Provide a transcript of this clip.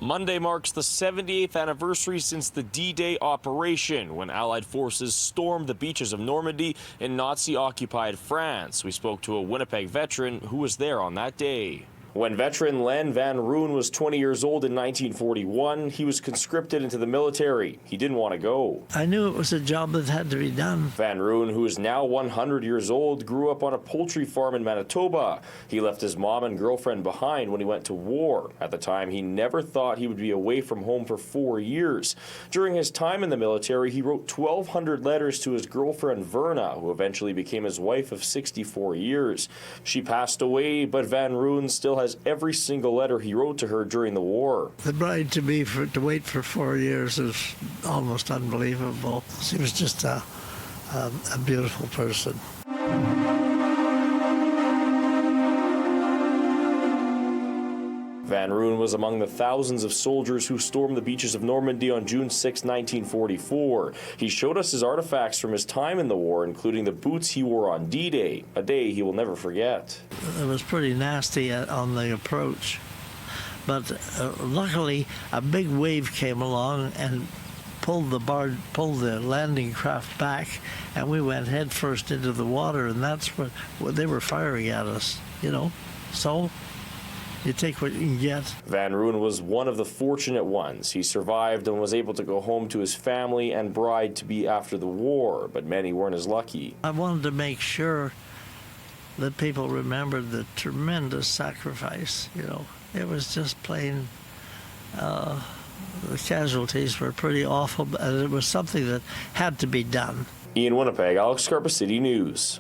Monday marks the 78th anniversary since the D-Day operation, when Allied forces stormed the beaches of Normandy in Nazi-occupied France. We spoke to a Winnipeg veteran who was there on that day. When veteran Len Van Roon was 20 years old in 1941, he was conscripted into the military. He didn't want to go. I knew it was a job that had to be done. Van Roon, who is now 100 years old, grew up on a poultry farm in Manitoba. He left his mom and girlfriend behind when he went to war. At the time, he never thought he would be away from home for 4 years. During his time in the military, he wrote 1,200 letters to his girlfriend Verna, who eventually became his wife of 64 years. She passed away, but Van Roon still has every single letter he wrote to her during the war. The bride-to-be to wait for 4 years is almost unbelievable. She was just a beautiful person. Van Roon was among the thousands of soldiers who stormed the beaches of Normandy on June 6, 1944. He showed us his artifacts from his time in the war, including the boots he wore on D-Day, a day he will never forget. It was pretty nasty on the approach, but luckily a big wave came along and pulled the landing craft back, and we went head first into the water, and that's what they were firing at us, you know. So you take what you can get. Van Roon was one of the fortunate ones. He survived and was able to go home to his family and bride-to-be after the war, but many weren't as lucky. I wanted to make sure that people remembered the tremendous sacrifice, you know. It was just plain, the casualties were pretty awful, and it was something that had to be done. In Winnipeg, Alex Karpa, City News.